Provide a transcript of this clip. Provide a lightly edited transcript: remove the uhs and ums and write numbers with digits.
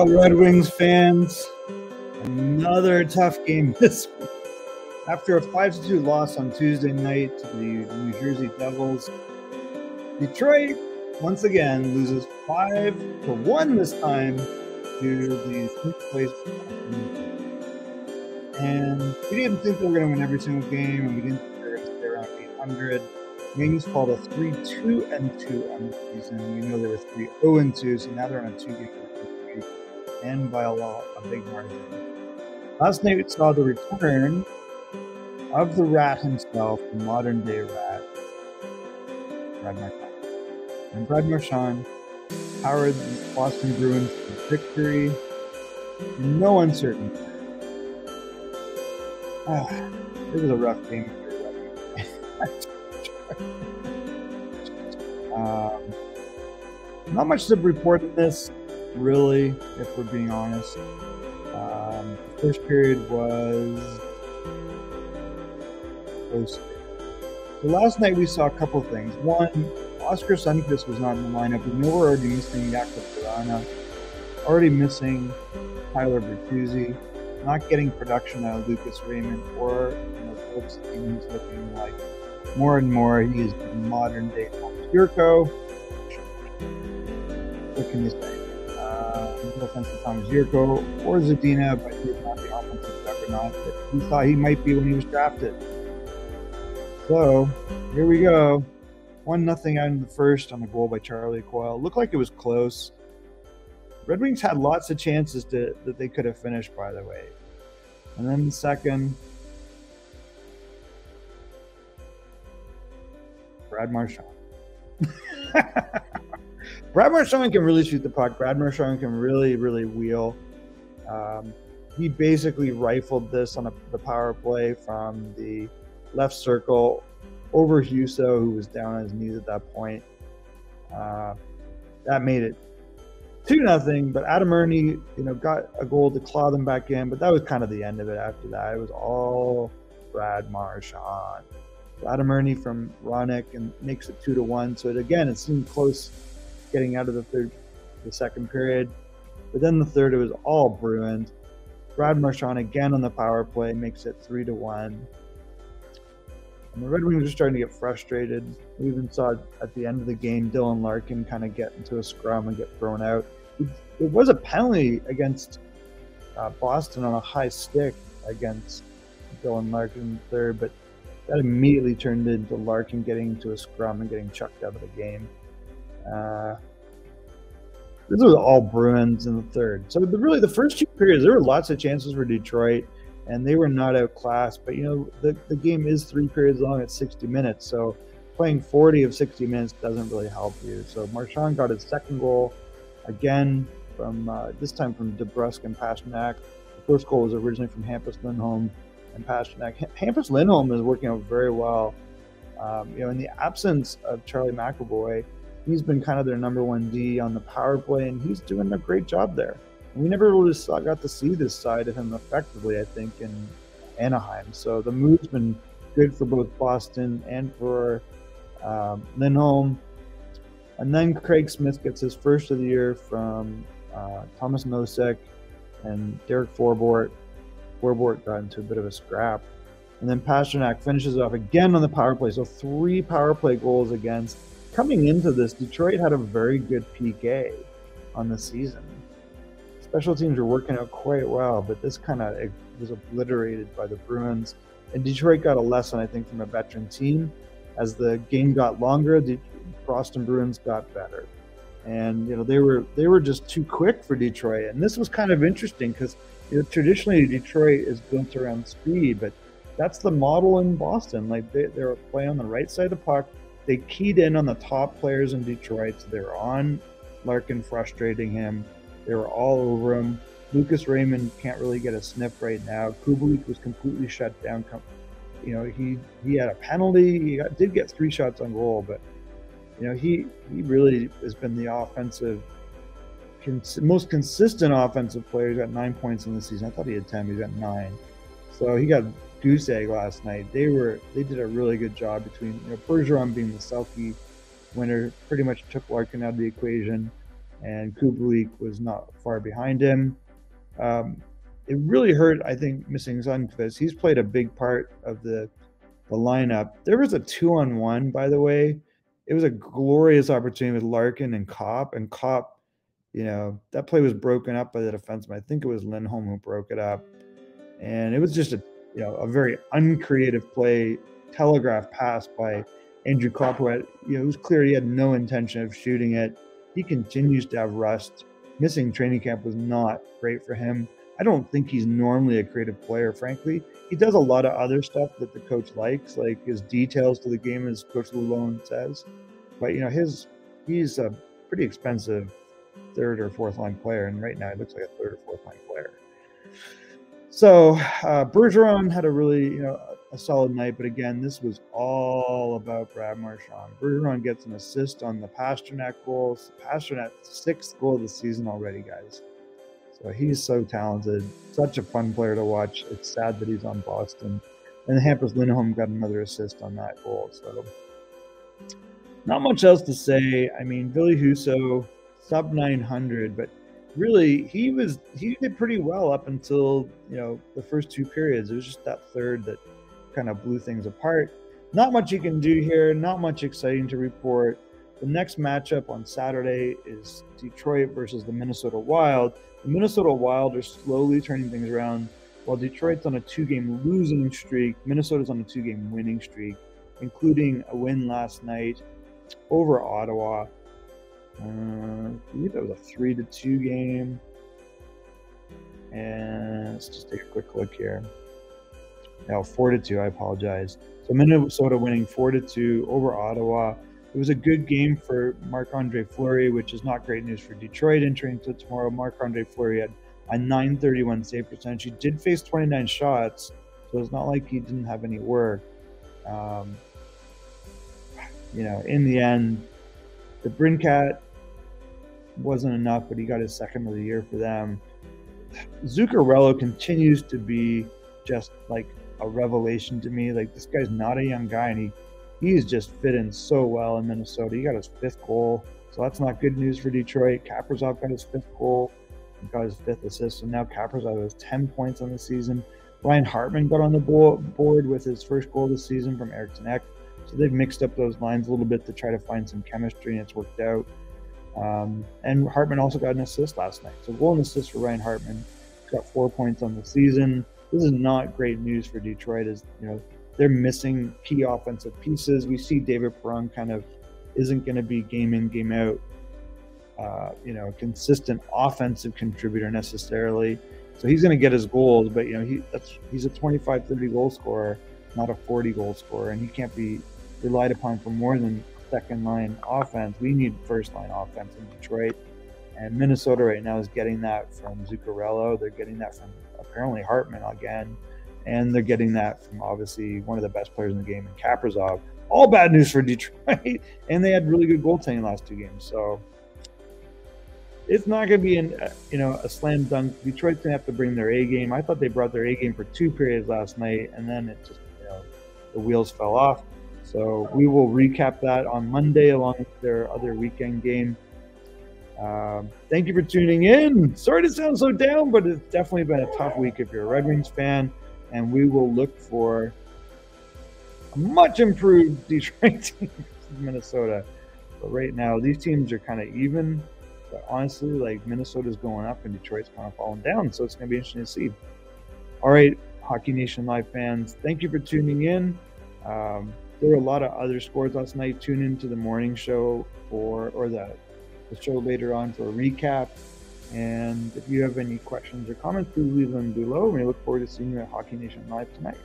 Well, Red Wings fans, another tough game this week. After a 5-2 loss on Tuesday night to the New Jersey Devils, Detroit once again loses 5-1 this time to the 6th place. And we didn't think they were going to win every single game, and we didn't think they were going to stay around 800. Wings called a 3-2-2 on the season. We know they were 3-0-2, so now they're on a 2-game streak, and by a lot, a big margin. Last night we saw the return of the Rat himself, the modern-day Rat, Brad Marchand. And Brad Marchand powered the Boston Bruins to victory in no uncertainty. It was a rough game. Not much to report in this, really, if we're being honest. The first period was close. So last night we saw a couple of things. One, Oscar Sundqvist was not in the lineup. We know we're already missing DELANEY, already missing Tyler Bertuzzi, not getting production out of Lucas Raymond, or Phillips. He's looking like more and more he is the modern day Yurko. What can you say? No offense to Thomas Yurko or Zadina, but he's not the offensive juggernaut that we thought he might be when he was drafted. So here we go. 1-0 out in the first on a goal by Charlie Coyle. Looked like it was close. Red Wings had lots of chances that they could have finished, by the way. And then the second, Brad Marchand. Brad Marchand can really shoot the puck. Brad Marchand can really, really wheel. He basically rifled this on the power play from the left circle over Husso, who was down on his knees at that point. That made it 2-0, but Adam Ernie, got a goal to claw them back in, but that was kind of the end of it. After that, it was all Brad Marchand. So Adam Ernie from Ronick and makes it 2-1. So it seemed close getting out of the second period, but then the third, it was all Bruins. Brad Marchand again on the power play makes it 3-1. And the Red Wings are starting to get frustrated. We even saw at the end of the game, Dylan Larkin kind of get into a scrum and get thrown out. It was a penalty against Boston on a high stick against Dylan Larkin in the third, but that immediately turned into Larkin getting into a scrum and getting chucked out of the game. This was all Bruins in the third. So really the first two periods, there were lots of chances for Detroit, and they were not outclassed. But the game is 3 periods long at 60 minutes, so playing 40 of 60 minutes doesn't really help you. So Marchand got his second goal again from this time from DeBrusk and Pasternak. The first goal was originally from Hampus Lindholm and Pasternak. Hampus Lindholm is working out very well. In the absence of Charlie McAvoy, he's been kind of their #1 D on the power play, and he's doing a great job there. We never really got to see this side of him effectively, I think, in Anaheim. So the move's been good for both Boston and for Lindholm. And then Craig Smith gets his first of the year from Thomas Nosek and Derek Forbort. Forbort got into a bit of a scrap. And then Pasternak finishes off again on the power play. So 3 power play goals against. Coming into this, Detroit had a very good PK on the season. Special teams were working out quite well, but this kind of was obliterated by the Bruins. And Detroit got a lesson, I think, from a veteran team. As the game got longer, the Boston Bruins got better. And they were just too quick for Detroit. And this was kind of interesting because traditionally Detroit is built around speed, but that's the model in Boston. Like they're playing on the right side of the puck. They keyed in on the top players in Detroit, so they were on Larkin, frustrating him. They were all over him. Lucas Raymond can't really get a sniff right now. Kubalik was completely shut down. He had a penalty. He did get 3 shots on goal, but he really has been the most consistent offensive player. He's got 9 points in the season. I thought he had 10, but he got 9. So he got goose egg last night. They did a really good job between Bergeron being the Selke winner, pretty much took Larkin out of the equation, and Kubalik was not far behind him. It really hurt, I think, missing Sundqvist. He's played a big part of the lineup. There was a 2-on-1, by the way. It was a glorious opportunity with Larkin and Kopp. And Kopp, you know, that play was broken up by the defenseman. I think it was Lindholm who broke it up. And it was just a very uncreative play, telegraph pass by Andrew Kopp, who had, it was clear he had no intention of shooting it. He continues to have rust. Missing training camp was not great for him. I don't think he's normally a creative player, frankly. He does a lot of other stuff that the coach likes, like his details to the game, as Coach Lulone says. But, he's a pretty expensive third or fourth line player, and right now he looks like a third or fourth line player. So Bergeron had a really, a solid night, but again, this was all about Brad Marchand. Bergeron gets an assist on the Pasternak goal. Pasternak's 6th goal of the season already, guys. So he's so talented, such a fun player to watch. It's sad that he's on Boston. And Hampus Lindholm got another assist on that goal. So not much else to say. I mean, Billy Husso, sub 900, but really he did pretty well up until, the first 2 periods. It was just that third that kind of blew things apart. Not much you can do here, not much exciting to report. The next matchup on Saturday is Detroit versus the Minnesota Wild. The Minnesota Wild are slowly turning things around. While Detroit's on a 2-game losing streak, Minnesota's on a 2-game winning streak, including a win last night over Ottawa. I believe that was a 3-2 game. And let's just take a quick look here. No, 4-2, I apologize. So Minnesota winning 4-2 over Ottawa. It was a good game for Marc-Andre Fleury, which is not great news for Detroit entering into tomorrow. Marc-Andre Fleury had a .931 save percentage. He did face 29 shots, so it's not like he didn't have any work. In the end, the Brincat wasn't enough, but he got his 2nd of the year for them. Zuccarello continues to be just like a revelation to me. Like, this guy's not a young guy, and he's just fit in so well in Minnesota. He got his 5th goal, so that's not good news for Detroit. Kaprizov got his 5th goal and got his 5th assist, so now Kaprizov has 10 points on the season. Ryan Hartman got on the board with his 1st goal of the season from Eriksson Ek. So they've mixed up those lines a little bit to try to find some chemistry, and it's worked out. And Hartman also got an assist last night. So goal and assist for Ryan Hartman. He's got 4 points on the season. This is not great news for Detroit, as they're missing key offensive pieces. We see David Perron kind of isn't going to be game in, game out, consistent offensive contributor necessarily. So he's going to get his goals, but he's a 25-30 goal scorer, not a 40 goal scorer, and he can't be relied upon for more than 2nd line offense. We need 1st line offense in Detroit, and Minnesota right now is getting that from Zuccarello. They're getting that from apparently Hartman again, and they're getting that from obviously one of the best players in the game in Kaprizov. All bad news for Detroit, and they had really good goaltending last 2 games. So it's not going to be a slam dunk. Detroit's going to have to bring their A game. I thought they brought their A game for 2 periods last night, and then it just the wheels fell off. So we will recap that on Monday along with their other weekend game. Thank you for tuning in. Sorry to sound so down, but it's definitely been a tough week if you're a Red Wings fan, and we will look for a much improved Detroit team in Minnesota. But right now, these teams are kind of even. But honestly, like, Minnesota's going up and Detroit's kind of falling down, so it's going to be interesting to see. All right, Hockey Nation Live fans, thank you for tuning in. There were a lot of other scores last night. Tune into the morning show or the show later on for a recap. And if you have any questions or comments, please leave them below. We look forward to seeing you at Hockey Nation Live tonight.